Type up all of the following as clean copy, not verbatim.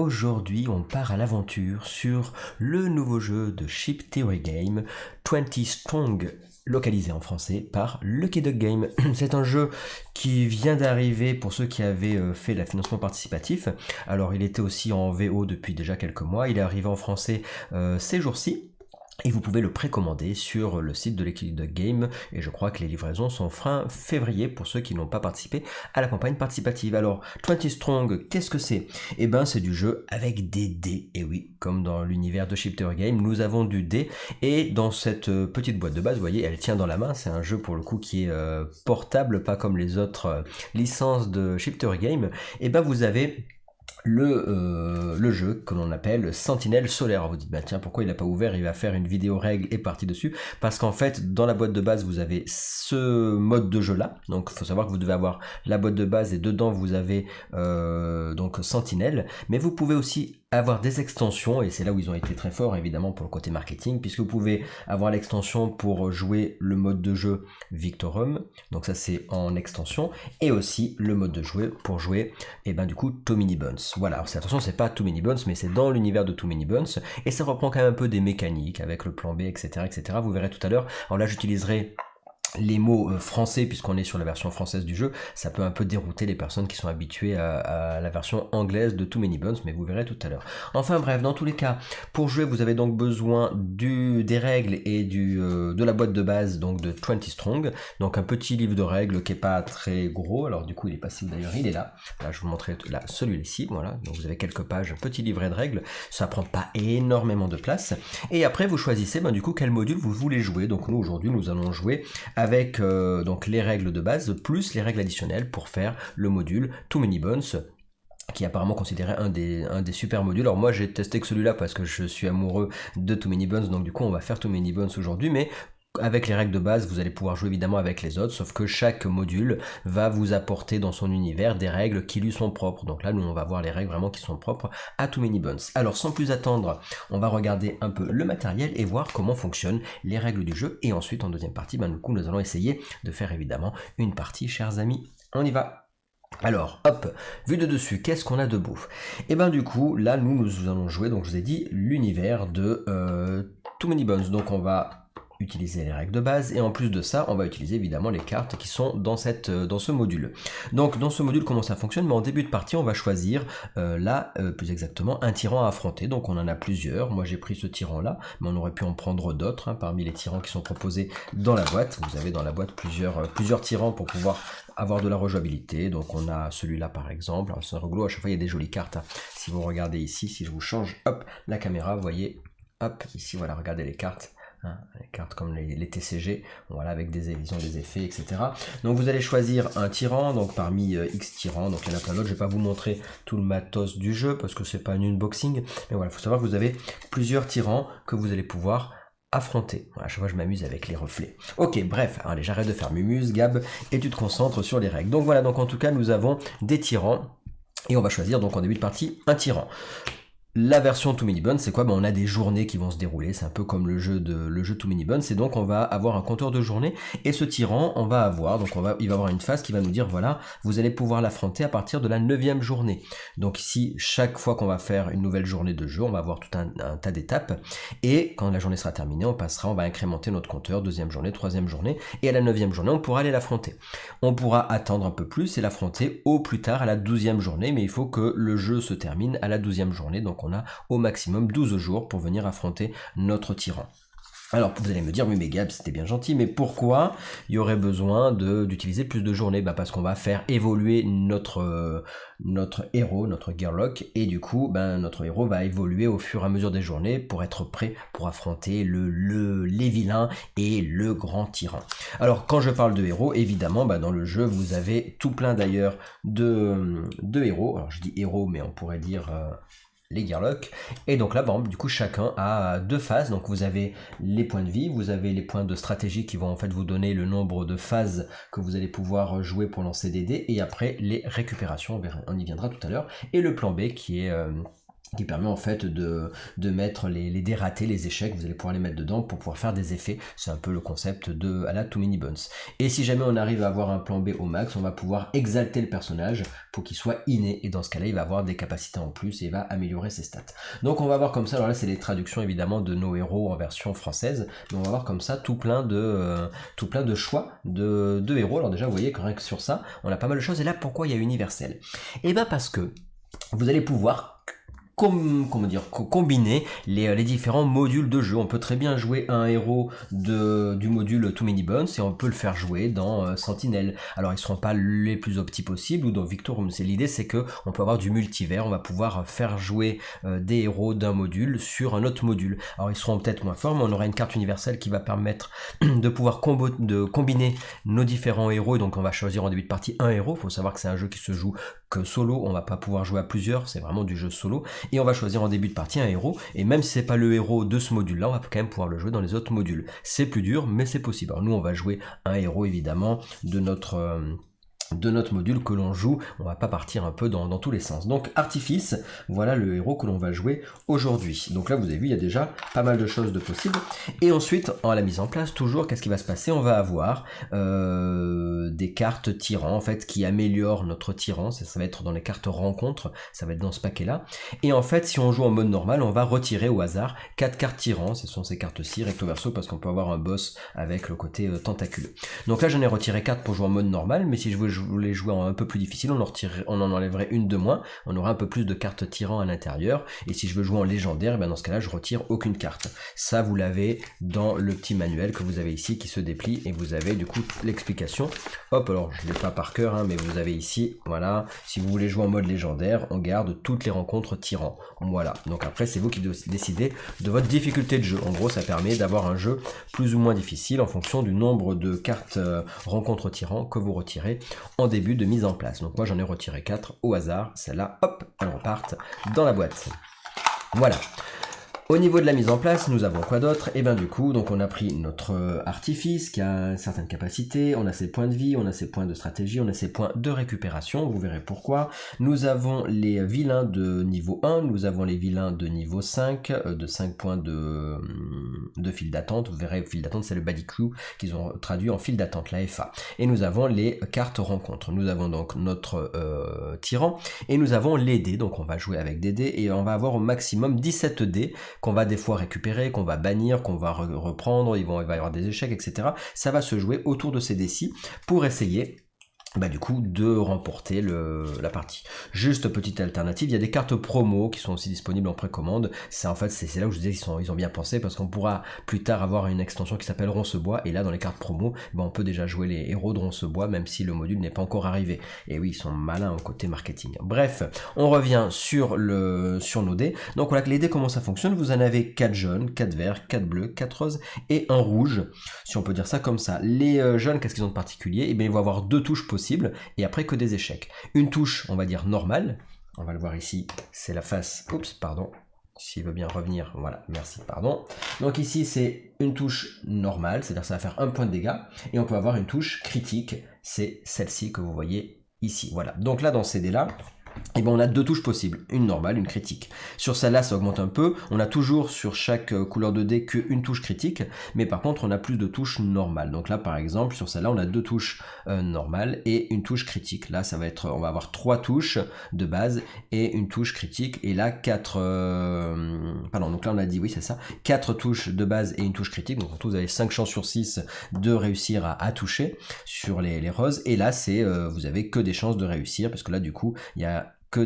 aujourd'hui on part à l'aventure sur le nouveau jeu de Chip Theory Game, 20 Strong, localisé en français par Lucky Duck Game. C'est un jeu qui vient d'arriver pour ceux qui avaient fait le financement participatif. Alors il était aussi en VO depuis déjà quelques mois, il est arrivé en français ces jours-ci. Et vous pouvez le précommander sur le site de l'équipe de Game, et je crois que les livraisons sont fin février pour ceux qui n'ont pas participé à la campagne participative. Alors, 20 Strong, qu'est-ce que c'est? Eh ben, c'est du jeu avec des dés, et oui, comme dans l'univers de Chip Theory Game, nous avons du dé, et dans cette petite boîte de base, vous voyez, elle tient dans la main, c'est un jeu pour le coup qui est portable, pas comme les autres licences de Chip Theory Game. Et ben, vous avez le jeu que l'on appelle Sentinelle Solaire. Alors vous dites, bah tiens, pourquoi il n'a pas ouvert, il va faire une vidéo règle et partie dessus, parce qu'en fait, dans la boîte de base, vous avez ce mode de jeu là, donc il faut savoir que vous devez avoir la boîte de base, et dedans vous avez donc Sentinelle, mais vous pouvez aussi avoir des extensions, et c'est là où ils ont été très forts évidemment pour le côté marketing, puisque vous pouvez avoir l'extension pour jouer le mode de jeu Victorum, donc ça c'est en extension, et aussi le mode de jeu pour jouer, et ben du coup Too Many Buns. Voilà, alors attention, c'est pas Too Many Buns, mais c'est dans l'univers de Too Many Buns, et ça reprend quand même un peu des mécaniques avec le plan B, etc., etc. Vous verrez tout à l'heure. Alors là, j'utiliserai les mots français puisqu'on est sur la version française du jeu, ça peut un peu dérouter les personnes qui sont habituées à la version anglaise de Too Many Buns, mais vous verrez tout à l'heure. Enfin bref, dans tous les cas, pour jouer, vous avez donc besoin des règles et de la boîte de base, donc de 20 Strong, donc un petit livre de règles qui est pas très gros, alors du coup il est passé d'ailleurs, il est là, là je vous montrerai là, celui-ci, voilà, donc vous avez quelques pages, un petit livret de règles, ça prend pas énormément de place, et après vous choisissez du coup quel module vous voulez jouer. Donc nous aujourd'hui nous allons jouer avec donc les règles de base plus les règles additionnelles pour faire le module Too Many Buns, qui est apparemment considéré un des super modules. Alors moi j'ai testé que celui-là parce que je suis amoureux de Too Many Buns, donc du coup on va faire Too Many Buns aujourd'hui, mais avec les règles de base, vous allez pouvoir jouer évidemment avec les autres, sauf que chaque module va vous apporter dans son univers des règles qui lui sont propres. Donc là, nous, on va voir les règles vraiment qui sont propres à Too Many Buns. Alors, sans plus attendre, on va regarder un peu le matériel et voir comment fonctionnent les règles du jeu. Et ensuite, en deuxième partie, du coup, nous allons essayer de faire évidemment une partie, chers amis. On y va! Alors, hop, vue de dessus, qu'est-ce qu'on a de beau? Et ben du coup, là, nous allons jouer, donc je vous ai dit, l'univers de Too Many Buns. Donc on va utiliser les règles de base, et en plus de ça on va utiliser évidemment les cartes qui sont dans ce module. Donc dans ce module, comment ça fonctionne? Mais en début de partie on va choisir plus exactement un tyran à affronter. Donc on en a plusieurs, moi j'ai pris ce tyran là, mais on aurait pu en prendre d'autres parmi les tyrans qui sont proposés dans la boîte. Vous avez dans la boîte plusieurs tyrans pour pouvoir avoir de la rejouabilité. Donc on a celui-là par exemple, c'est rigolo, à chaque fois il y a des jolies cartes. Si vous regardez ici, si je vous change hop la caméra, vous voyez, hop ici, voilà, regardez les cartes. Les cartes comme les TCG, voilà, avec des effets, etc. Donc vous allez choisir un tyran, donc parmi X tyrans, donc il y en a plein d'autres. Je vais pas vous montrer tout le matos du jeu parce que c'est pas un unboxing, mais voilà, il faut savoir que vous avez plusieurs tyrans que vous allez pouvoir affronter. Voilà, à chaque fois je m'amuse avec les reflets. Ok, bref, allez, j'arrête de faire mumuse, Gab, et tu te concentres sur les règles. Donc voilà, donc en tout cas nous avons des tyrans, et on va choisir donc en début de partie un tyran. La version Too Many Buns, c'est quoi? On a des journées qui vont se dérouler, c'est un peu comme le jeu Too Many Buns, et donc on va avoir un compteur de journées, et ce tyran, il va avoir une phase qui va nous dire, voilà, vous allez pouvoir l'affronter à partir de la 9e journée. Donc ici, chaque fois qu'on va faire une nouvelle journée de jeu, on va avoir tout un tas d'étapes, et quand la journée sera terminée, on va incrémenter notre compteur, 2e journée, 3e journée, et à la 9e journée, on pourra aller l'affronter. On pourra attendre un peu plus et l'affronter au plus tard à la 12e journée, mais il faut que le jeu se termine à la 12e journée, donc on a au maximum 12 jours pour venir affronter notre tyran. Alors vous allez me dire, oui mais Gab, c'était bien gentil, mais pourquoi il y aurait besoin d'utiliser plus de journées? Parce qu'on va faire évoluer notre héros, notre Gearlock, et du coup notre héros va évoluer au fur et à mesure des journées pour être prêt pour affronter les vilains et le grand tyran. Alors quand je parle de héros, évidemment dans le jeu vous avez tout plein d'ailleurs de héros. Alors je dis héros, mais on pourrait dire les Gearlock, et donc là du coup chacun a 2 phases. Donc vous avez les points de vie, vous avez les points de stratégie qui vont en fait vous donner le nombre de phases que vous allez pouvoir jouer pour lancer des dés, et après les récupérations, on y viendra tout à l'heure, et le plan B qui est qui permet en fait de mettre les dés ratés, les échecs, vous allez pouvoir les mettre dedans pour pouvoir faire des effets. C'est un peu le concept de à la Too Many Bones. Et si jamais on arrive à avoir un plan B au max, on va pouvoir exalter le personnage pour qu'il soit inné, et dans ce cas-là, il va avoir des capacités en plus et il va améliorer ses stats. Donc on va voir comme ça, alors là c'est les traductions évidemment de nos héros en version française, mais on va voir comme ça tout plein de choix de héros. Alors déjà vous voyez que rien que sur ça, on a pas mal de choses, et là pourquoi il y a universel? Et bien parce que vous allez pouvoir combiner les différents modules de jeu. On peut très bien jouer un héros du module Too Many Bones et on peut le faire jouer dans Sentinel. Alors ils seront pas les plus optis possibles, ou dans Victor, l'idée c'est que on peut avoir du multivers, on va pouvoir faire jouer des héros d'un module sur un autre module. Alors ils seront peut-être moins forts, mais on aura une carte universelle qui va permettre de pouvoir combiner nos différents héros, et donc on va choisir en début de partie un héros. Il faut savoir que c'est un jeu qui se joue que solo, on va pas pouvoir jouer à plusieurs, c'est vraiment du jeu solo, et on va choisir en début de partie un héros, et même si c'est pas le héros de ce module là, on va quand même pouvoir le jouer dans les autres modules. C'est plus dur, mais c'est possible. Alors nous on va jouer un héros évidemment de notre module que l'on joue, on va pas partir un peu dans tous les sens. Donc Artifice, voilà le héros que l'on va jouer aujourd'hui. Donc là vous avez vu, il y a déjà pas mal de choses de possibles. Et ensuite, à la mise en place, toujours, qu'est-ce qui va se passer? On va avoir des cartes tyrans, en fait, qui améliorent notre tyran. Ça va être dans les cartes rencontres, ça va être dans ce paquet-là. Et en fait, si on joue en mode normal, on va retirer au hasard 4 cartes tyrans. Ce sont ces cartes-ci, recto verso, parce qu'on peut avoir un boss avec le côté tentaculeux. Donc là, j'en ai retiré 4 pour jouer en mode normal, mais si je voulais jouer en un peu plus difficile, on en enlèverait une de moins, on aura un peu plus de cartes tyrans à l'intérieur, et si je veux jouer en légendaire, ben dans ce cas là je retire aucune carte. Ça vous l'avez dans le petit manuel que vous avez ici qui se déplie, et vous avez du coup l'explication. Hop, alors je ne l'ai pas par cœur, mais vous avez ici, voilà, si vous voulez jouer en mode légendaire, on garde toutes les rencontres tyrans. Voilà, donc après c'est vous qui décidez de votre difficulté de jeu. En gros ça permet d'avoir un jeu plus ou moins difficile en fonction du nombre de cartes rencontres tyrans que vous retirez en début de mise en place. Donc moi j'en ai retiré 4 au hasard, celles-là, hop, elles repartent dans la boîte. Voilà. Au niveau de la mise en place, nous avons quoi d'autre? Et bien du coup, donc on a pris notre artifice qui a une certaine capacité, on a ses points de vie, on a ses points de stratégie, on a ses points de récupération, vous verrez pourquoi. Nous avons les vilains de niveau 1, nous avons les vilains de niveau 5, de 5 points de file d'attente. Vous verrez, file d'attente c'est le body crew qu'ils ont traduit en file d'attente, la FA. Et nous avons les cartes rencontres. Nous avons donc notre tyran, et nous avons les dés, donc on va jouer avec des dés, et on va avoir au maximum 17 dés, qu'on va des fois récupérer, qu'on va bannir, qu'on va reprendre, il va y avoir des échecs, etc. Ça va se jouer autour de ces dés-ci pour essayer du coup de remporter la partie. Juste petite alternative, il y a des cartes promo qui sont aussi disponibles en précommande. C'est en fait c'est là où je disais qu'ils ont bien pensé, parce qu'on pourra plus tard avoir une extension qui s'appelle Roncebois, et là dans les cartes promo, on peut déjà jouer les héros de Roncebois même si le module n'est pas encore arrivé. Et oui, ils sont malins au côté marketing. Bref, on revient sur nos dés. Donc voilà que les dés, comment ça fonctionne? Vous en avez 4 jaunes, 4 verts, 4 bleus, 4 roses et un rouge, si on peut dire ça comme ça. Les jaunes, qu'est-ce qu'ils ont de particulier? Et bien ils vont avoir 2 touches possibles, et après que des échecs. Une touche, on va dire normale, on va le voir ici, c'est la face, oups, pardon, s'il veut bien revenir, voilà, merci, pardon. Donc ici c'est une touche normale, c'est-à-dire ça va faire 1 point de dégâts, et on peut avoir une touche critique, c'est celle-ci que vous voyez ici, voilà. Donc là dans ces dés-là, et on a 2 touches possibles, une normale, une critique. Sur celle-là, ça augmente un peu. On a toujours sur chaque couleur de dés qu'une touche critique, mais par contre, on a plus de touches normales. Donc là, par exemple, sur celle-là, on a 2 touches normales et une touche critique. Là, ça va être, on va avoir 3 touches de base et une touche critique. Et là, 4, pardon, donc là, on a dit, oui, c'est ça, 4 touches de base et une touche critique. Donc en tout, vous avez 5 chances sur 6 de réussir à toucher sur les roses. Et là, c'est, vous avez que des chances de réussir, parce que là, du coup, il y a que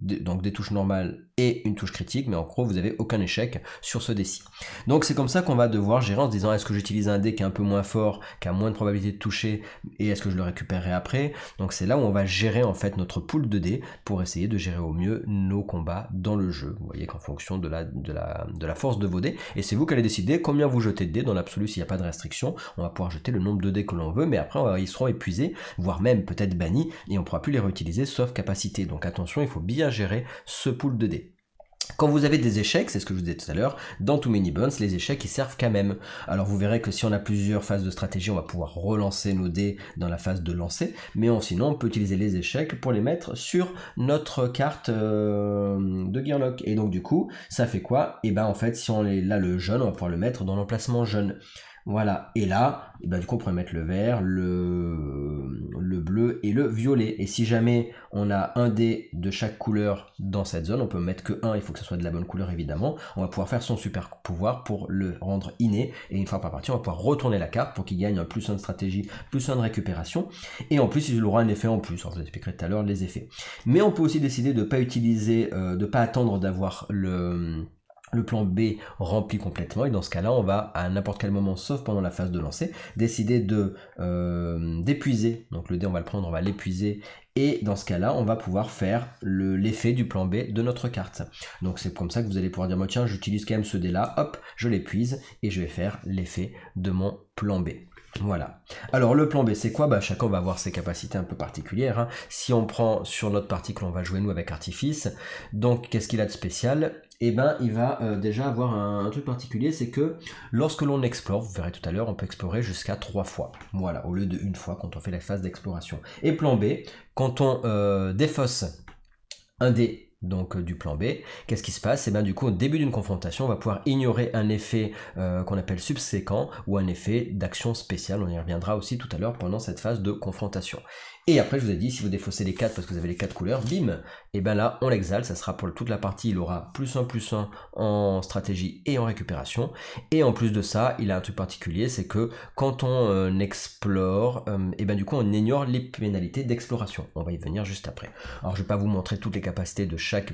donc des touches normales et une touche critique, mais en gros vous avez aucun échec sur ce dé-ci. Donc c'est comme ça qu'on va devoir gérer en se disant, est-ce que j'utilise un dé qui est un peu moins fort, qui a moins de probabilité de toucher, et est-ce que je le récupérerai après? Donc c'est là où on va gérer en fait notre pool de dés pour essayer de gérer au mieux nos combats dans le jeu. Vous voyez qu'en fonction de la force de vos dés, et c'est vous qui allez décider combien vous jetez de dés. Dans l'absolu, s'il n'y a pas de restriction, on va pouvoir jeter le nombre de dés que l'on veut, mais après ils seront épuisés, voire même peut-être bannis, et on ne pourra plus les réutiliser sauf capacité. Donc attention, il faut bien gérer ce pool de dés. Quand vous avez des échecs, c'est ce que je vous disais tout à l'heure, dans Too Many Bones, les échecs ils servent quand même. Alors vous verrez que si on a plusieurs phases de stratégie, on va pouvoir relancer nos dés dans la phase de lancer, mais sinon on peut utiliser les échecs pour les mettre sur notre carte de Gearlock. Et donc du coup, ça fait quoi? Et ben en fait, si on est là le jaune, on va pouvoir le mettre dans l'emplacement jaune. Voilà, et là, et ben du coup on pourrait mettre le vert, le bleu et le violet. Et si jamais on a un dé de chaque couleur dans cette zone, on peut mettre que un, il faut que ce soit de la bonne couleur évidemment, on va pouvoir faire son super pouvoir pour le rendre inné, et une fois par partie on va pouvoir retourner la carte pour qu'il gagne un plus 1 de stratégie, plus 1 de récupération, et en plus il aura un effet en plus. Alors, je vous expliquerai tout à l'heure les effets. Mais on peut aussi décider de ne pas utiliser, de ne pas attendre d'avoir le plan B rempli complètement, et dans ce cas-là, on va à n'importe quel moment, sauf pendant la phase de lancer, décider de d'épuiser. Donc le dé, on va le prendre, on va l'épuiser, et dans ce cas-là, on va pouvoir faire l'effet du plan B de notre carte. Donc c'est comme ça que vous allez pouvoir dire, moi tiens, j'utilise quand même ce dé-là, hop, je l'épuise, et je vais faire l'effet de mon plan B. Voilà. Alors le plan B c'est quoi? Bah, chacun va avoir ses capacités un peu particulières, hein. Si on prend sur notre partie que l'on va jouer nous avec Artifice, donc qu'est-ce qu'il a de spécial? Eh ben il va déjà avoir un truc particulier, c'est que lorsque l'on explore, vous verrez tout à l'heure, on peut explorer jusqu'à 3 fois. Voilà, au lieu de une fois quand on fait la phase d'exploration. Et plan B, quand on défausse un dé donc du plan B, qu'est-ce qui se passe? Et bien du coup au début d'une confrontation on va pouvoir ignorer un effet qu'on appelle subséquent ou un effet d'action spéciale, on y reviendra aussi tout à l'heure pendant cette phase de confrontation. Et après je vous ai dit, si vous défaussez les 4 parce que vous avez les 4 couleurs, bim, et bien là on l'exale, ça sera pour toute la partie, il aura plus 1 en stratégie et en récupération, et en plus de ça il a un truc particulier, c'est que quand on explore, et bien du coup on ignore les pénalités d'exploration, on va y venir juste après. Alors je vais pas vous montrer toutes les capacités de chaque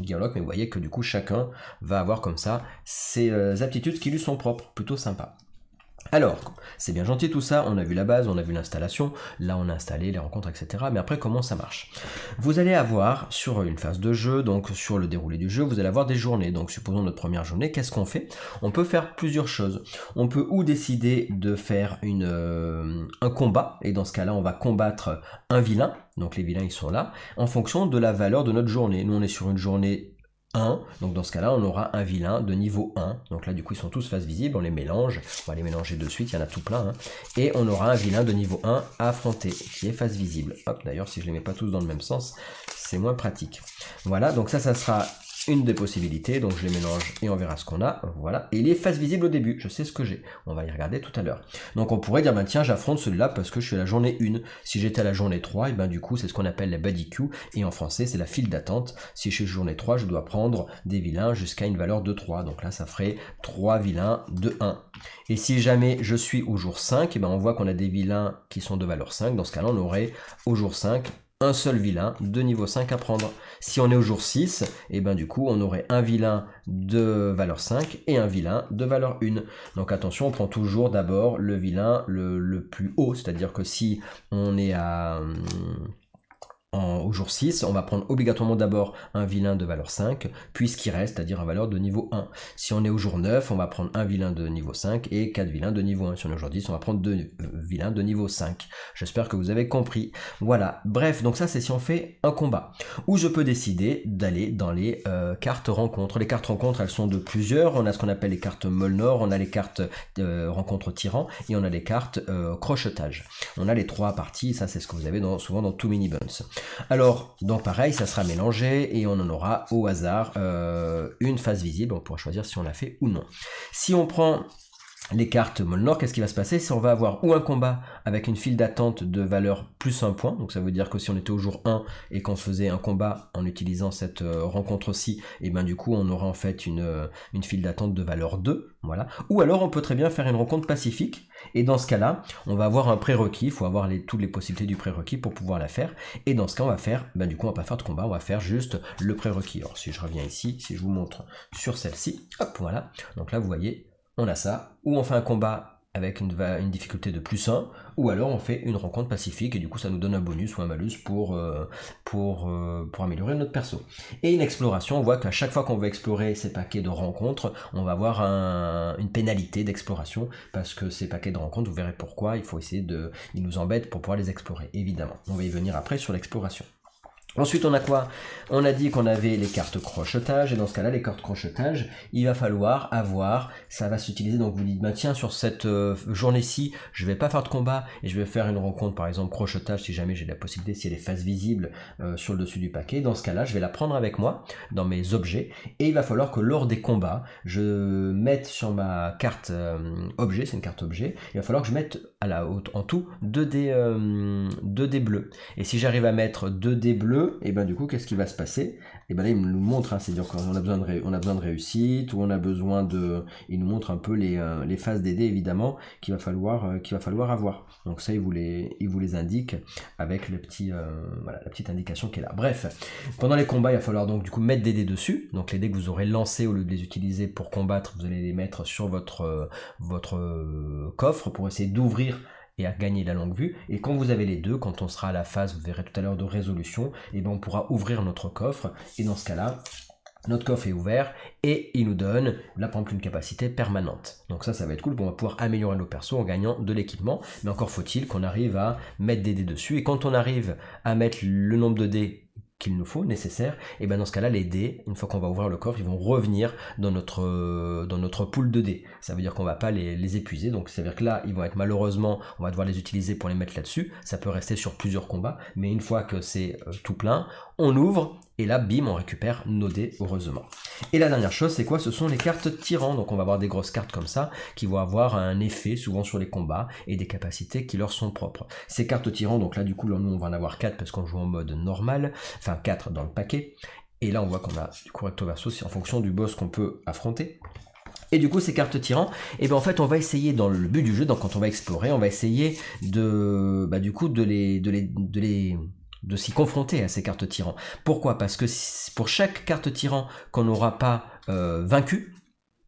Gearlock, mais vous voyez que du coup chacun va avoir comme ça ses aptitudes qui lui sont propres, plutôt sympa. Alors, c'est bien gentil tout ça, on a vu la base, on a vu l'installation, là on a installé les rencontres, etc. Mais après, comment ça marche? Vous allez avoir sur une phase de jeu, donc sur le déroulé du jeu, vous allez avoir des journées. Donc supposons notre première journée, qu'est-ce qu'on fait? On peut faire plusieurs choses. On peut ou décider de faire un combat, et dans ce cas-là, on va combattre un vilain, donc les vilains ils sont là, en fonction de la valeur de notre journée. Nous on est sur une journée 1, donc dans ce cas-là, on aura un vilain de niveau 1. Donc là, du coup, ils sont tous face visible, on les mélange, on va les mélanger de suite, il y en a tout plein. Hein. Et on aura un vilain de niveau 1 à affronter, qui est face visible. Hop, d'ailleurs, si je les mets pas tous dans le même sens, c'est moins pratique. Voilà, donc ça sera une des possibilités, donc je les mélange et on verra ce qu'on a, voilà, et il est face visible au début, je sais ce que j'ai, on va y regarder tout à l'heure. Donc on pourrait dire, ben tiens, j'affronte celui-là parce que je suis à la journée 1, si j'étais à la journée 3, et ben du coup c'est ce qu'on appelle la buddy queue, et en français c'est la file d'attente, si je suis journée 3, je dois prendre des vilains jusqu'à une valeur de 3, donc là ça ferait 3 vilains de 1. Et si jamais je suis au jour 5, et ben on voit qu'on a des vilains qui sont de valeur 5, dans ce cas-là on aurait au jour 5, un seul vilain de niveau 5 à prendre. Si on est au jour 6, et ben du coup on aurait un vilain de valeur 5 et un vilain de valeur 1. Donc attention, on prend toujours d'abord le vilain le plus haut, c'est-à-dire que si on est au jour 6, on va prendre obligatoirement d'abord un vilain de valeur 5, puis ce qui reste, c'est-à-dire un valeur de niveau 1. Si on est au jour 9, on va prendre un vilain de niveau 5 et 4 vilains de niveau 1. Si on est au jour 10, on va prendre 2 vilains de niveau 5. J'espère que vous avez compris. Voilà, bref, donc ça c'est si on fait un combat. Ou je peux décider d'aller dans les cartes rencontres. Les cartes rencontres, elles sont de plusieurs. On a ce qu'on appelle les cartes Molnor, on a les cartes rencontres tyran, et on a les cartes crochetage. On a les 3 parties, ça c'est ce que vous avez souvent dans Too Many Bones. Alors, donc pareil, ça sera mélangé et on en aura au hasard une face visible, on pourra choisir si on l'a fait ou non. Si on prend les cartes Molnor, qu'est-ce qui va se passer? Si on va avoir ou un combat avec une file d'attente de valeur plus 1 point, donc ça veut dire que si on était au jour 1 et qu'on faisait un combat en utilisant cette rencontre-ci, et ben du coup on aura en fait une file d'attente de valeur 2, voilà. Ou alors on peut très bien faire une rencontre pacifique, et dans ce cas-là, on va avoir un prérequis, il faut avoir toutes les possibilités du prérequis pour pouvoir la faire, et dans ce cas on va faire, ben du coup on va pas faire de combat, on va faire juste le prérequis. Alors si je reviens ici, si je vous montre sur celle-ci, hop voilà, donc là vous voyez, on a ça, ou on fait un combat avec une difficulté de plus 1, ou alors on fait une rencontre pacifique, et du coup ça nous donne un bonus ou un malus pour améliorer notre perso. Et une exploration, on voit qu'à chaque fois qu'on veut explorer ces paquets de rencontres, on va avoir une pénalité d'exploration, parce que ces paquets de rencontres, vous verrez pourquoi, il faut essayer ils nous embêtent pour pouvoir les explorer, évidemment. On va y venir après sur l'exploration. Ensuite, on a quoi? On a dit qu'on avait les cartes crochetage, et dans ce cas-là, les cartes crochetage, il va falloir avoir, ça va s'utiliser, donc vous dites, bah tiens, sur cette journée-ci, je vais pas faire de combat, et je vais faire une rencontre, par exemple, crochetage, si jamais j'ai la possibilité, si elle est face visible sur le dessus du paquet. Dans ce cas-là, je vais la prendre avec moi, dans mes objets, et il va falloir que lors des combats, je mette sur ma carte objet, c'est une carte objet, il va falloir que je mette en tout 2 dés bleus. Et si j'arrive à mettre 2 dés bleus, et ben du coup qu'est-ce qui va se passer? Et ben là il nous montre, hein, c'est-à-dire qu'on a besoin de réussite, ou on a besoin de, il nous montre un peu les phases des dés évidemment qu'il va falloir avoir. Donc ça il vous les indique avec le petit voilà, la petite indication qui est là. Bref, pendant les combats il va falloir donc du coup mettre des dés dessus. Donc les dés que vous aurez lancés, au lieu de les utiliser pour combattre, vous allez les mettre sur votre coffre pour essayer d'ouvrir et à gagner la longue vue. Et quand vous avez les deux, quand on sera à la phase, vous verrez tout à l'heure, de résolution, et ben on pourra ouvrir notre coffre, et dans ce cas-là, notre coffre est ouvert et il nous donne là par exemple une capacité permanente. Donc ça va être cool, on va pouvoir améliorer nos persos en gagnant de l'équipement, mais encore faut-il qu'on arrive à mettre des dés dessus, et quand on arrive à mettre le nombre de dés qu'il nous faut, nécessaire, et bien dans ce cas-là, les dés, une fois qu'on va ouvrir le coffre, ils vont revenir dans notre pool de dés. Ça veut dire qu'on va pas les épuiser, donc ça veut dire que là, ils vont être, malheureusement, on va devoir les utiliser pour les mettre là-dessus. Ça peut rester sur plusieurs combats, mais une fois que c'est tout plein, on ouvre, et là, bim, on récupère nos dés, heureusement. Et la dernière chose, c'est quoi? Ce sont les cartes tyrans. Donc on va avoir des grosses cartes comme ça, qui vont avoir un effet souvent sur les combats, et des capacités qui leur sont propres. Ces cartes tyrans, donc là du coup, nous on va en avoir 4 parce qu'on joue en mode normal, enfin 4 dans le paquet. Et là on voit qu'on a du coup recto verso, c'est en fonction du boss qu'on peut affronter. Et du coup, ces cartes tyrans, et ben en fait, on va essayer, dans le but du jeu, donc quand on va explorer, on va essayer de s'y confronter à ces cartes tyrans. Pourquoi? Parce que pour chaque carte tyran qu'on n'aura pas vaincu,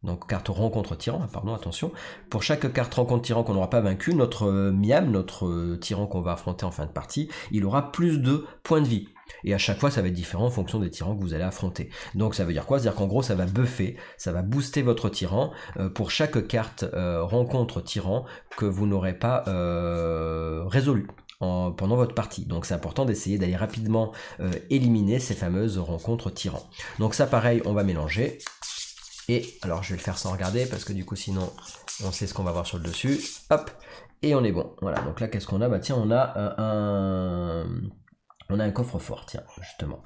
donc carte rencontre tyran, pardon, attention, pour chaque carte rencontre tyran qu'on n'aura pas vaincu, notre miam, notre tyran qu'on va affronter en fin de partie, il aura plus de points de vie. Et à chaque fois, ça va être différent en fonction des tyrans que vous allez affronter. Donc ça veut dire quoi? C'est-à-dire qu'en gros, ça va buffer, ça va booster votre tyran pour chaque carte rencontre tyran que vous n'aurez pas résolu pendant votre partie. Donc c'est important d'essayer d'aller rapidement éliminer ces fameuses rencontres tyrans. Donc ça, pareil, on va mélanger. Et alors je vais le faire sans regarder parce que du coup sinon on sait ce qu'on va voir sur le dessus. Hop, et on est bon. Voilà, donc là qu'est-ce qu'on a? Bah tiens, on a un coffre-fort, tiens, justement.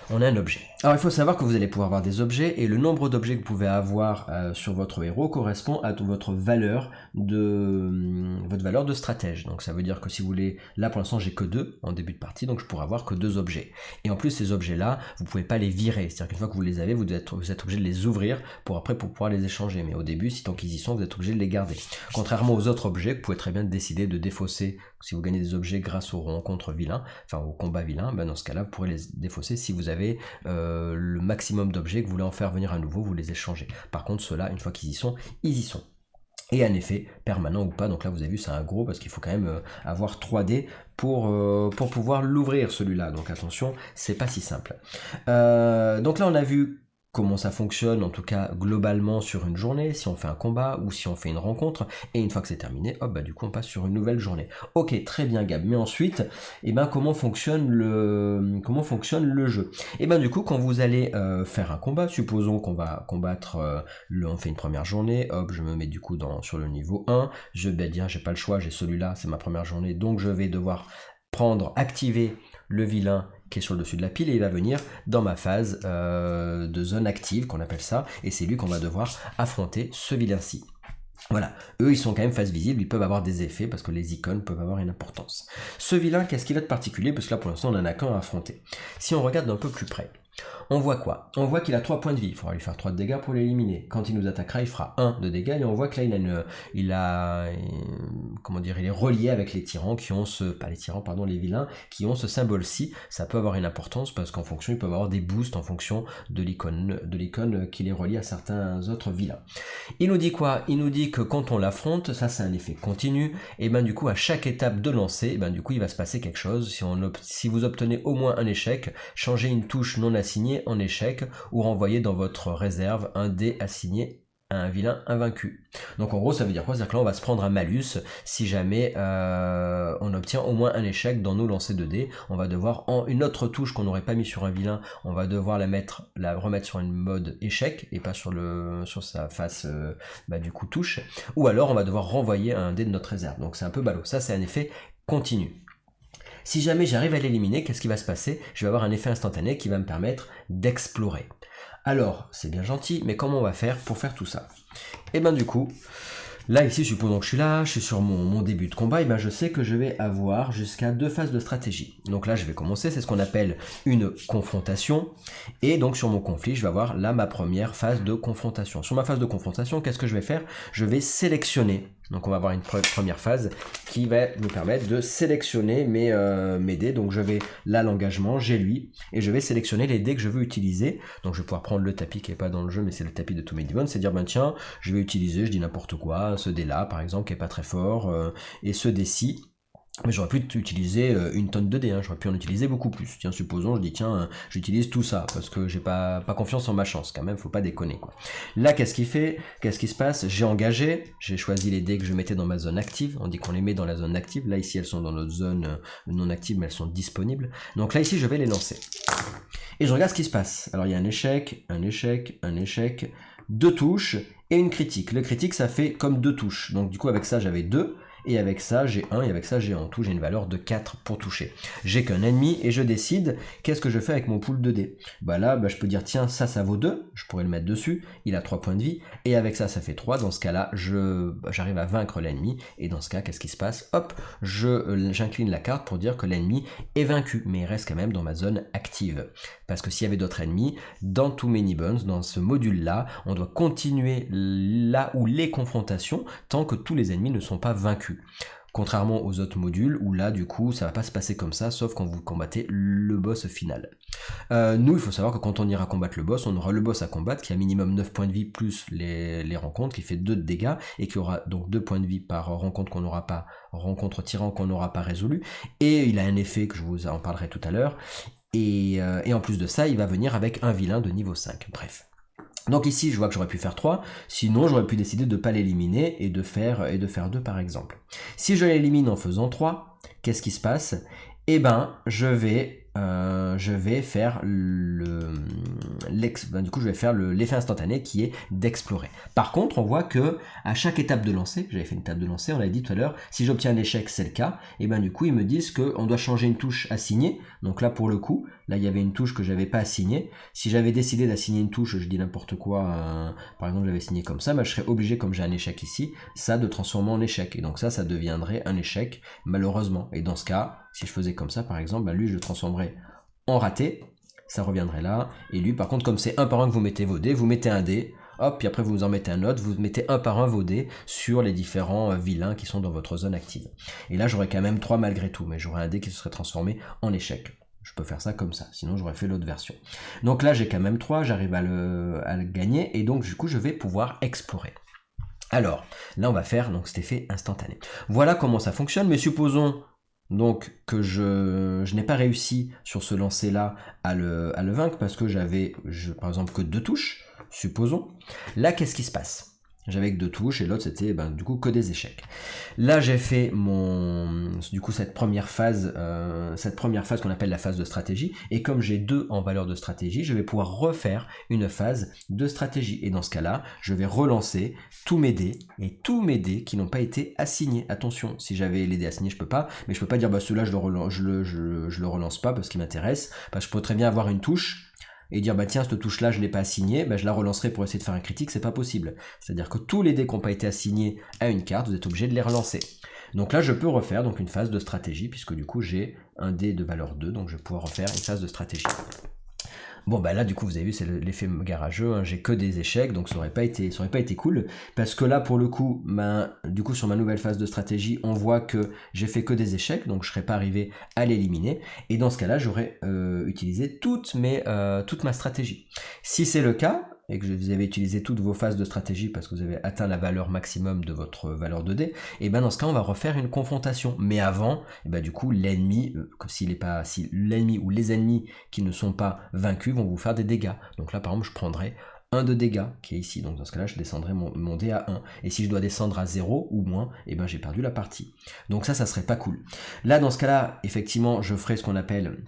On a un objet. Alors il faut savoir que vous allez pouvoir avoir des objets, et le nombre d'objets que vous pouvez avoir sur votre héros correspond à votre valeur de stratège. Donc ça veut dire que si vous voulez, là pour l'instant j'ai que 2 en début de partie, donc je pourrais avoir que 2 objets. Et en plus ces objets-là, vous pouvez pas les virer, c'est-à-dire qu'une fois que vous les avez, vous êtes obligé de les ouvrir pour pouvoir les échanger. Mais au début, si tant qu'ils y sont, vous êtes obligé de les garder. Contrairement aux autres objets, vous pouvez très bien décider de défausser. Si vous gagnez des objets grâce aux rencontres vilains, enfin au combat vilain, ben dans ce cas-là, vous pourrez les défausser si vous avez le maximum d'objets que vous voulez en faire venir à nouveau, vous les échangez. Par contre, ceux-là, une fois qu'ils y sont, ils y sont. Et un effet permanent ou pas, donc là vous avez vu c'est un gros parce qu'il faut quand même avoir 3 dés pour pouvoir l'ouvrir celui-là, donc attention, c'est pas si simple. Donc là on a vu comment ça fonctionne, en tout cas globalement sur une journée, si on fait un combat ou si on fait une rencontre, et une fois que c'est terminé, hop, bah du coup on passe sur une nouvelle journée. Ok, très bien Gab, mais ensuite, comment fonctionne le jeu? Et ben du coup, quand vous allez faire un combat, supposons qu'on va combattre, on fait une première journée, hop, je me mets du coup sur le niveau 1, je vais dire, j'ai pas le choix, j'ai celui-là, c'est ma première journée, donc je vais devoir activer le vilain qui est sur le dessus de la pile, et il va venir dans ma phase de zone active qu'on appelle ça, et c'est lui qu'on va devoir affronter, ce vilain-ci. Voilà, eux ils sont quand même face visible, ils peuvent avoir des effets parce que les icônes peuvent avoir une importance. Ce vilain, qu'est-ce qu'il a de particulier? Parce que là pour l'instant on en a qu'un à affronter. Si on regarde d'un peu plus près, on voit quoi? On voit qu'il a 3 points de vie, il faudra lui faire 3 de dégâts pour l'éliminer. Quand il nous attaquera, il fera 1 de dégâts, et on voit que là il est relié avec les tyrans qui ont les vilains qui ont ce symbole-ci. Ça peut avoir une importance parce qu'en fonction, ils peuvent avoir des boosts en fonction de l'icône qui les relie à certains autres vilains. Il nous dit quoi? Il nous dit que quand on l'affronte, ça c'est un effet continu, et ben du coup à chaque étape de lancer, ben du coup il va se passer quelque chose. Si vous obtenez au moins un échec, changez une touche non assignée en échec, ou renvoyez dans votre réserve un dé assigné à un vilain invaincu. Donc en gros ça veut dire quoi? C'est-à-dire que là on va se prendre un malus si jamais on obtient au moins un échec dans nos lancers de dés. On va devoir, une autre touche qu'on n'aurait pas mis sur un vilain, on va devoir la remettre sur une mode échec et pas sur sa face du coup touche. Ou alors on va devoir renvoyer un dé de notre réserve. Donc c'est un peu ballot. Ça c'est un effet continu. Si jamais j'arrive à l'éliminer, qu'est-ce qui va se passer? Je vais avoir un effet instantané qui va me permettre d'explorer. Alors, c'est bien gentil, mais comment on va faire pour faire tout ça? Et ben du coup, là ici, supposons que je suis sur mon début de combat, et ben je sais que je vais avoir jusqu'à 2 phases de stratégie. Donc là, je vais commencer, c'est ce qu'on appelle une confrontation, et donc sur mon conflit, je vais avoir là ma première phase de confrontation. Sur ma phase de confrontation, qu'est-ce que je vais faire? Je vais sélectionner. Donc on va avoir une première phase qui va nous permettre de sélectionner mes dés. Donc je vais là l'engagement, j'ai lui, et je vais sélectionner les dés que je veux utiliser. Donc je vais pouvoir prendre le tapis qui n'est pas dans le jeu, mais c'est le tapis de Too Many Bones, c'est dire ben tiens, je vais utiliser, je dis n'importe quoi, ce dé là par exemple qui est pas très fort, et ce dé-ci. Mais j'aurais pu utiliser une tonne de dés, hein. J'aurais pu en utiliser beaucoup plus. Tiens, supposons, je dis tiens, j'utilise tout ça, parce que j'ai pas confiance en ma chance, quand même, faut pas déconner, quoi. Là, qu'est-ce qui se passe? J'ai engagé, j'ai choisi les dés que je mettais dans ma zone active, on dit qu'on les met dans la zone active, là ici elles sont dans notre zone non active, mais elles sont disponibles. Donc là ici, je vais les lancer. Et je regarde ce qui se passe. Alors il y a un échec, 2 touches, et une critique. Le critique, ça fait comme 2 touches. Donc du coup, avec ça, j'avais 2. Et avec ça, j'ai 1, et avec ça, j'ai en tout, j'ai une valeur de 4 pour toucher. J'ai qu'un ennemi, et je décide, qu'est-ce que je fais avec mon pool de dés? Bah là, je peux dire, tiens, ça vaut 2, je pourrais le mettre dessus, il a 3 points de vie, et avec ça, ça fait 3, dans ce cas-là, j'arrive à vaincre l'ennemi, et dans ce cas, qu'est-ce qui se passe? Hop, j'incline la carte pour dire que l'ennemi est vaincu, mais il reste quand même dans ma zone active. Parce que s'il y avait d'autres ennemis, dans Too Many Bones, dans ce module-là, on doit continuer là où les confrontations, tant que tous les ennemis ne sont pas vaincus. Contrairement aux autres modules où là du coup ça va pas se passer comme ça sauf quand vous combattez le boss final. Nous il faut savoir que quand on ira combattre le boss, on aura le boss à combattre qui a minimum 9 points de vie plus les rencontres qui fait 2 de dégâts et qui aura donc 2 points de vie par rencontre qu'on n'aura pas, rencontre tyran qu'on n'aura pas résolu, et il a un effet que je vous en parlerai tout à l'heure, et en plus de ça il va venir avec un vilain de niveau 5, bref. Donc ici, je vois que j'aurais pu faire 3, sinon j'aurais pu décider de ne pas l'éliminer et de faire 2 par exemple. Si je l'élimine en faisant 3, qu'est-ce qui se passe? Eh ben, je vais faire l'effet instantané qui est d'explorer. Par contre, on voit que à chaque étape de lancer, j'avais fait une étape de lancer, on l'a dit tout à l'heure, si j'obtiens un échec, c'est le cas, et ben du coup ils me disent qu'on doit changer une touche assignée. Donc là pour le coup, là il y avait une touche que j'avais pas assignée. Si j'avais décidé d'assigner une touche, je dis n'importe quoi, par exemple j'avais signé comme ça, je serais obligé, comme j'ai un échec ici, ça de transformer en échec. Et donc ça deviendrait un échec, malheureusement. Et dans ce cas, si je faisais comme ça par exemple, lui je le transformerais en raté, ça reviendrait là, et lui par contre comme c'est un par un que vous mettez vos dés, vous mettez un dé, hop, puis après vous en mettez un autre, vous mettez un par un vos dés sur les différents vilains qui sont dans votre zone active. Et là j'aurais quand même 3 malgré tout, mais j'aurais un dé qui se serait transformé en échec. Je peux faire ça comme ça, sinon j'aurais fait l'autre version. Donc là j'ai quand même 3, j'arrive à le gagner, et donc du coup je vais pouvoir explorer. Alors, là on va faire donc cet effet instantané. Voilà comment ça fonctionne, mais supposons donc que je n'ai pas réussi sur ce lancer là à le vaincre parce que j'avais par exemple que 2 touches, supposons. Là qu'est-ce qui se passe? J'avais que 2 touches et l'autre c'était du coup que des échecs. Là j'ai fait cette première phase qu'on appelle la phase de stratégie, et comme j'ai 2 en valeur de stratégie, je vais pouvoir refaire une phase de stratégie, et dans ce cas là je vais relancer tous mes dés qui n'ont pas été assignés. Attention, si j'avais les dés assignés je peux pas, mais je peux pas dire celui-là je le relance pas parce qu'il m'intéresse, parce que je peux très bien avoir une touche et dire tiens cette touche là je l'ai pas assignée, je la relancerai pour essayer de faire un critique, c'est pas possible. C'est-à-dire que tous les dés qui n'ont pas été assignés à une carte, vous êtes obligé de les relancer. Donc là je peux refaire une phase de stratégie, puisque du coup j'ai un dé de valeur 2, donc je vais pouvoir refaire une phase de stratégie. Bon là du coup vous avez vu c'est l'effet garageux, hein, j'ai que des échecs, donc ça aurait pas été cool, parce que là pour le coup, du coup sur ma nouvelle phase de stratégie, on voit que j'ai fait que des échecs, donc je serais pas arrivé à l'éliminer, et dans ce cas là j'aurais utilisé toute ma stratégie. Si c'est le cas, et que vous avez utilisé toutes vos phases de stratégie parce que vous avez atteint la valeur maximum de votre valeur de dés, et dans ce cas on va refaire une confrontation. Mais avant, du coup l'ennemi, si l'ennemi ou les ennemis qui ne sont pas vaincus vont vous faire des dégâts. Donc là par exemple je prendrai 1 de dégâts qui est ici. Donc dans ce cas-là, je descendrai mon dé à 1. Et si je dois descendre à 0 ou moins, eh ben j'ai perdu la partie. Donc ça serait pas cool. Là, dans ce cas-là, effectivement, je ferai ce qu'on appelle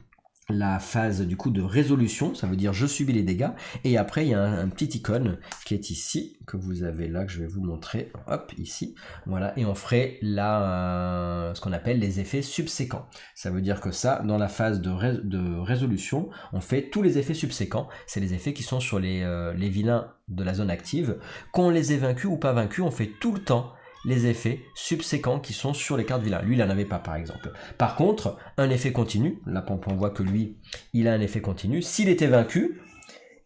la phase du coup de résolution, ça veut dire je subis les dégâts, et après il y a un petit icône qui est ici, que vous avez là, que je vais vous montrer, hop, ici, voilà, et on ferait là ce qu'on appelle les effets subséquents. Ça veut dire que ça, dans la phase de résolution, on fait tous les effets subséquents, c'est les effets qui sont sur les vilains de la zone active, qu'on les ait vaincus ou pas vaincus, on fait tout le temps les effets subséquents qui sont sur les cartes vilains. Lui, il n'en avait pas, par exemple. Par contre, un effet continu, là, on voit que lui, il a un effet continu. S'il était vaincu,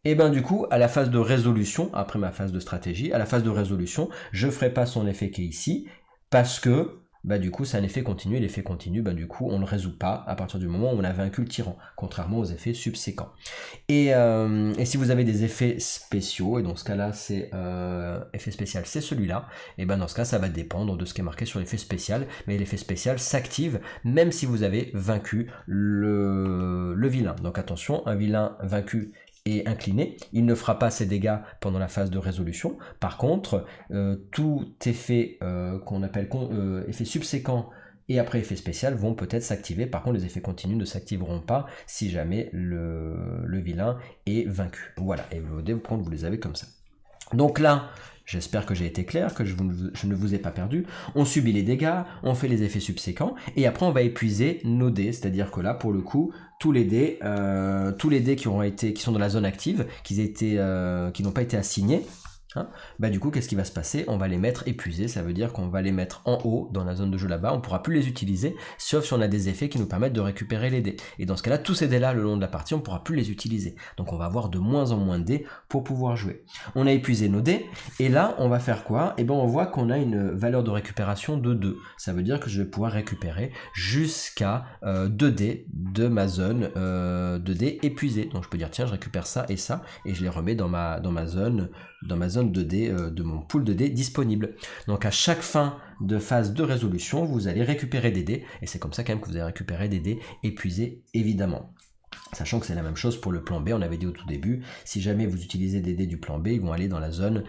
et ben du coup, à la phase de résolution, après ma phase de stratégie, à la phase de résolution, je ne ferai pas son effet qui est ici, parce que bah du coup c'est un effet continu, et l'effet continu, bah du coup on ne le résout pas à partir du moment où on a vaincu le tyran, contrairement aux effets subséquents. Et si vous avez des effets spéciaux, et dans ce cas-là c'est effet spécial, c'est celui-là, et ben dans ce cas ça va dépendre de ce qui est marqué sur l'effet spécial, mais l'effet spécial s'active même si vous avez vaincu le vilain. Donc attention, un vilain vaincu et incliné, il ne fera pas ses dégâts pendant la phase de résolution. Par contre, tout effet qu'on appelle effet subséquent et après effet spécial vont peut-être s'activer. Par contre, les effets continus ne s'activeront pas si jamais le vilain est vaincu. Voilà, et vos dés, vous les avez comme ça. Donc là, j'espère que j'ai été clair, que je ne vous ai pas perdu. On subit les dégâts, on fait les effets subséquents, et après on va épuiser nos dés, c'est-à-dire que là, pour le coup, tous les dés qui sont dans la zone active, qui n'ont pas été assignés, hein, bah du coup, qu'est-ce qui va se passer? On va les mettre épuisés, ça veut dire qu'on va les mettre en haut dans la zone de jeu là-bas, on ne pourra plus les utiliser, sauf si on a des effets qui nous permettent de récupérer les dés. Et dans ce cas-là, tous ces dés-là, le long de la partie, on ne pourra plus les utiliser. Donc on va avoir de moins en moins de dés pour pouvoir jouer. On a épuisé nos dés, et là, on va faire quoi? Et ben on voit qu'on a une valeur de récupération de 2. Ça veut dire que je vais pouvoir récupérer jusqu'à 2 dés de ma zone de dés épuisés. Donc je peux dire, tiens, je récupère ça, et je les remets dans ma zone de dés, de mon pool de dés disponible. Donc à chaque fin de phase de résolution, vous allez récupérer des dés, et c'est comme ça quand même que vous allez récupérer des dés épuisés, évidemment. Sachant que c'est la même chose pour le plan B, on avait dit au tout début, si jamais vous utilisez des dés du plan B, ils vont aller dans la zone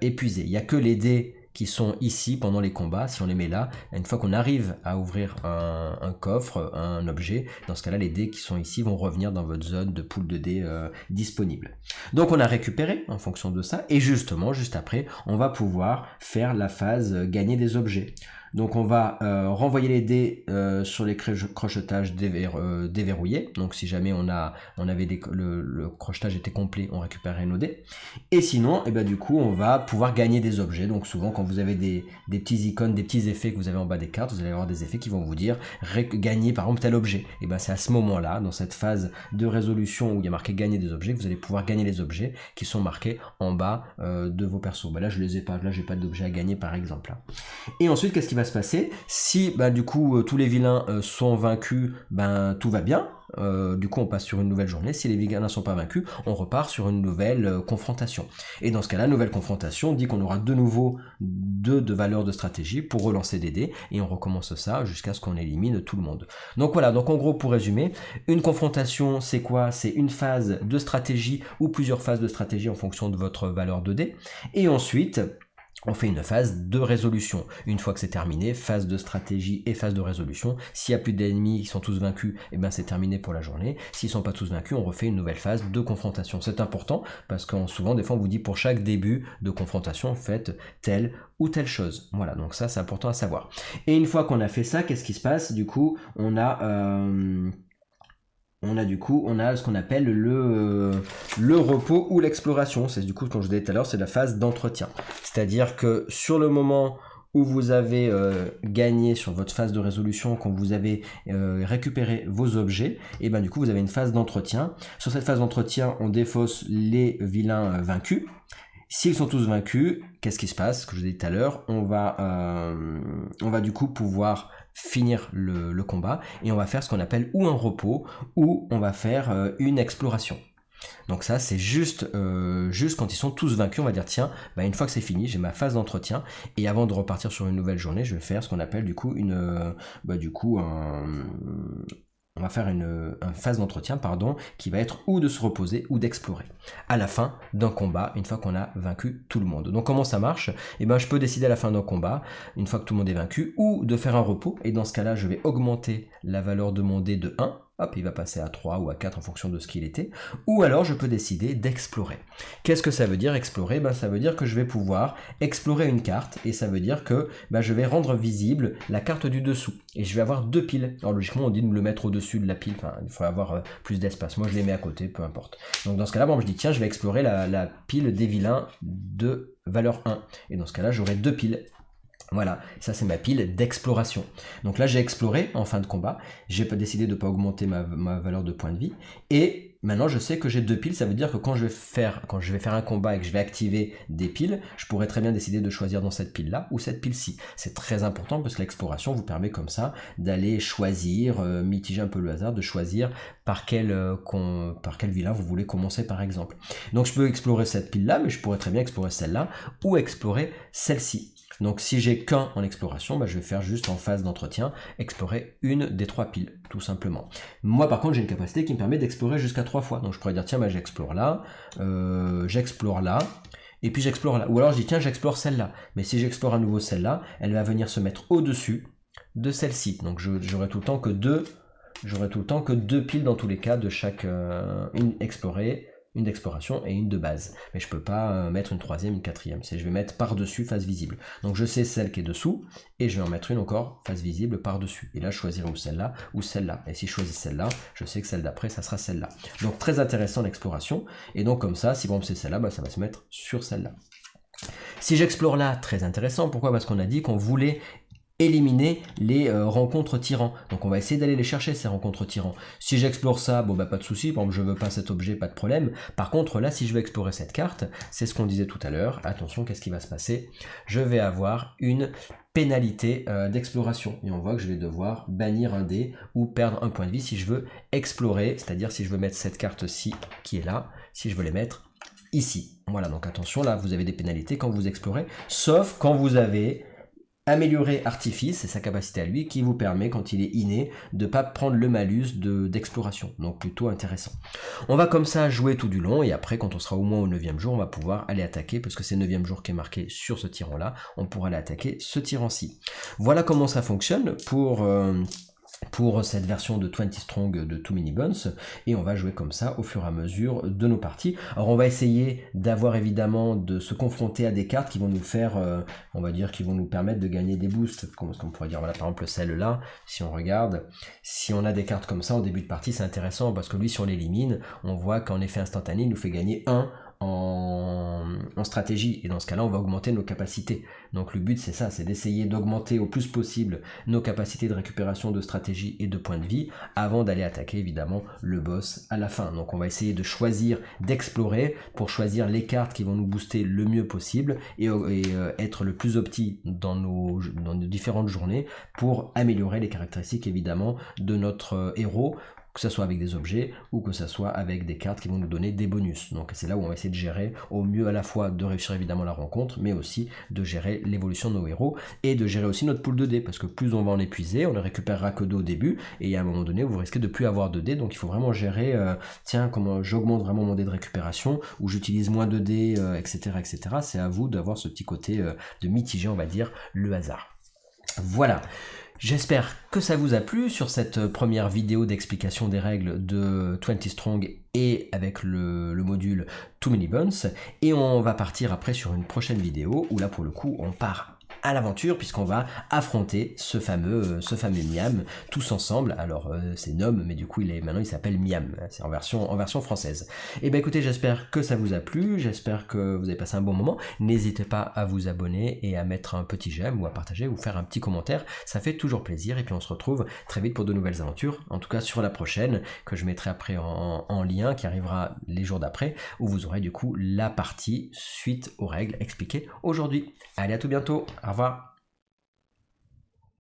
épuisée. Il n'y a que les dés qui sont ici pendant les combats, si on les met là, une fois qu'on arrive à ouvrir un coffre, un objet, dans ce cas-là, les dés qui sont ici vont revenir dans votre zone de pool de dés disponible. Donc on a récupéré en fonction de ça, et justement, juste après, on va pouvoir faire la phase gagner des objets. Donc on va renvoyer les dés sur les crochetages déverrouillés. Donc si jamais le crochetage était complet, on récupérait nos dés. Et sinon, et ben du coup, on va pouvoir gagner des objets. Donc souvent, quand vous avez des petits icônes, des petits effets que vous avez en bas des cartes, vous allez avoir des effets qui vont vous dire gagner par exemple tel objet. Et ben c'est à ce moment-là, dans cette phase de résolution où il y a marqué gagner des objets, que vous allez pouvoir gagner les objets qui sont marqués en bas de vos persos. Ben là, je les ai pas. Là, j'ai pas d'objet à gagner par exemple. Et ensuite, qu'est-ce qui va se passer? Si du coup tous les vilains sont vaincus, tout va bien. Du coup on passe sur une nouvelle journée. Si les vilains ne sont pas vaincus, on repart sur une nouvelle confrontation. Et dans ce cas-là, nouvelle confrontation dit qu'on aura de nouveau 2 de valeurs de stratégie pour relancer des dés, et on recommence ça jusqu'à ce qu'on élimine tout le monde. Donc voilà, donc en gros pour résumer, une confrontation c'est quoi? C'est une phase de stratégie ou plusieurs phases de stratégie en fonction de votre valeur de dés. Et ensuite, on fait une phase de résolution. Une fois que c'est terminé, phase de stratégie et phase de résolution. S'il n'y a plus d'ennemis, ils sont tous vaincus, et c'est terminé pour la journée. S'ils ne sont pas tous vaincus, on refait une nouvelle phase de confrontation. C'est important parce que souvent, des fois, on vous dit pour chaque début de confrontation, faites telle ou telle chose. Voilà, donc ça, c'est important à savoir. Et une fois qu'on a fait ça, qu'est-ce qui se passe? Du coup, on a ce qu'on appelle le repos ou l'exploration. C'est du coup, comme je vous disais tout à l'heure, c'est la phase d'entretien. C'est-à-dire que sur le moment où vous avez gagné sur votre phase de résolution, quand vous avez récupéré vos objets, et du coup vous avez une phase d'entretien. Sur cette phase d'entretien, on défausse les vilains vaincus. S'ils sont tous vaincus, qu'est-ce qui se passe? Ce que je vous ai dit tout à l'heure, on va du coup pouvoir finir le combat, et on va faire ce qu'on appelle ou un repos, ou on va faire une exploration. Donc ça c'est juste quand ils sont tous vaincus, on va dire tiens, une fois que c'est fini, j'ai ma phase d'entretien, et avant de repartir sur une nouvelle journée, je vais faire ce qu'on appelle du coup on va faire une phase d'entretien, pardon, qui va être ou de se reposer ou d'explorer. À la fin d'un combat, une fois qu'on a vaincu tout le monde. Donc comment ça marche? Eh ben, je peux décider à la fin d'un combat, une fois que tout le monde est vaincu, ou de faire un repos, et dans ce cas-là, je vais augmenter la valeur de mon dé de 1, hop, il va passer à 3 ou à 4 en fonction de ce qu'il était, ou alors je peux décider d'explorer. Qu'est-ce que ça veut dire explorer? Ben, ça veut dire que je vais pouvoir explorer une carte, et ça veut dire que je vais rendre visible la carte du dessous, et je vais avoir 2 piles. Alors logiquement on dit de me le mettre au-dessus de la pile, enfin, il faut avoir plus d'espace, moi je les mets à côté, peu importe. Donc dans ce cas-là, bon, je dis tiens, je vais explorer la pile des vilains de valeur 1, et dans ce cas-là j'aurai 2 piles. Voilà, ça c'est ma pile d'exploration. Donc là j'ai exploré en fin de combat, j'ai décidé de ne pas augmenter ma valeur de points de vie, et maintenant je sais que j'ai 2 piles, ça veut dire que quand je vais faire un combat et que je vais activer des piles, je pourrais très bien décider de choisir dans cette pile-là ou cette pile-ci. C'est très important parce que l'exploration vous permet comme ça d'aller choisir, mitiger un peu le hasard, de choisir par quel vilain vous voulez commencer par exemple. Donc je peux explorer cette pile-là, mais je pourrais très bien explorer celle-là ou explorer celle-ci. Donc si j'ai qu'un en exploration, je vais faire juste en phase d'entretien, explorer une des 3 piles, tout simplement. Moi par contre j'ai une capacité qui me permet d'explorer jusqu'à 3 fois. Donc je pourrais dire tiens j'explore là, et puis j'explore là. Ou alors je dis tiens j'explore celle-là. Mais si j'explore à nouveau celle-là, elle va venir se mettre au-dessus de celle-ci. Donc j'aurai tout le temps que 2 piles dans tous les cas de chaque une explorée, une d'exploration et une de base. Mais je peux pas mettre une troisième, une quatrième. Je vais mettre par-dessus face visible. Donc je sais celle qui est dessous et je vais en mettre une encore face visible par-dessus. Et là je choisirai ou celle-là ou celle-là. Et si je choisis celle-là, je sais que celle d'après ça sera celle-là. Donc très intéressant l'exploration. Et donc comme ça, si par exemple c'est celle-là, ça va se mettre sur celle-là. Si j'explore là, très intéressant. Pourquoi? Parce qu'on a dit qu'on voulait éliminer les rencontres tyrans. Donc on va essayer d'aller les chercher ces rencontres tyrans. Si j'explore ça, pas de souci, par exemple je veux pas cet objet, pas de problème. Par contre là si je veux explorer cette carte, c'est ce qu'on disait tout à l'heure, attention qu'est-ce qui va se passer? Je vais avoir une pénalité d'exploration et on voit que je vais devoir bannir un dé ou perdre un point de vie si je veux explorer, c'est-à-dire si je veux mettre cette carte-ci qui est là, si je veux les mettre ici. Voilà, donc attention, là vous avez des pénalités quand vous explorez, sauf quand vous avez amélioré artifice, c'est sa capacité à lui qui vous permet, quand il est inné, de ne pas prendre le malus d'exploration. Donc plutôt intéressant. On va comme ça jouer tout du long et après quand on sera au moins au 9e jour, on va pouvoir aller attaquer, parce que c'est le 9e jour qui est marqué sur ce tyran-là, on pourra aller attaquer ce tyran-ci. Voilà comment ça fonctionne pour cette version de 20 Strong de Too Many Bones, et on va jouer comme ça au fur et à mesure de nos parties. Alors on va essayer d'avoir évidemment de se confronter à des cartes qui vont nous faire, on va dire, qui vont nous permettre de gagner des boosts, comme on pourrait dire, voilà par exemple celle-là, si on regarde, si on a des cartes comme ça en début de partie, c'est intéressant, parce que lui si on l'élimine, on voit qu'en effet instantané, il nous fait gagner 1 en stratégie, et dans ce cas-là on va augmenter nos capacités. Donc le but c'est ça, c'est d'essayer d'augmenter au plus possible nos capacités de récupération de stratégie et de points de vie avant d'aller attaquer évidemment le boss à la fin. Donc on va essayer de choisir, d'explorer pour choisir les cartes qui vont nous booster le mieux possible et être le plus opti dans nos différentes journées pour améliorer les caractéristiques évidemment de notre héros, que ce soit avec des objets ou que ce soit avec des cartes qui vont nous donner des bonus. Donc c'est là où on va essayer de gérer au mieux à la fois de réussir évidemment la rencontre, mais aussi de gérer l'évolution de nos héros et de gérer aussi notre pool de dés, parce que plus on va en épuiser, on ne récupérera que 2 au début et à un moment donné vous risquez de plus avoir de dés, donc il faut vraiment gérer, tiens, comment j'augmente vraiment mon dé de récupération ou j'utilise moins de dés, etc. etc. C'est à vous d'avoir ce petit côté de mitiger, on va dire, le hasard. Voilà. J'espère que ça vous a plu sur cette première vidéo d'explication des règles de 20 Strong et avec le module Too Many Bones, et on va partir après sur une prochaine vidéo où là pour le coup on part à l'aventure puisqu'on va affronter ce fameux Miam tous ensemble. Alors c'est Nom, mais du coup maintenant il s'appelle Miam, c'est en version française. Et ben écoutez, j'espère que ça vous a plu, j'espère que vous avez passé un bon moment. N'hésitez pas à vous abonner et à mettre un petit j'aime ou à partager ou faire un petit commentaire, ça fait toujours plaisir. Et puis on se retrouve très vite pour de nouvelles aventures, en tout cas sur la prochaine que je mettrai après en lien, qui arrivera les jours d'après, où vous aurez du coup la partie suite aux règles expliquées aujourd'hui. Allez, à tout bientôt, au revoir.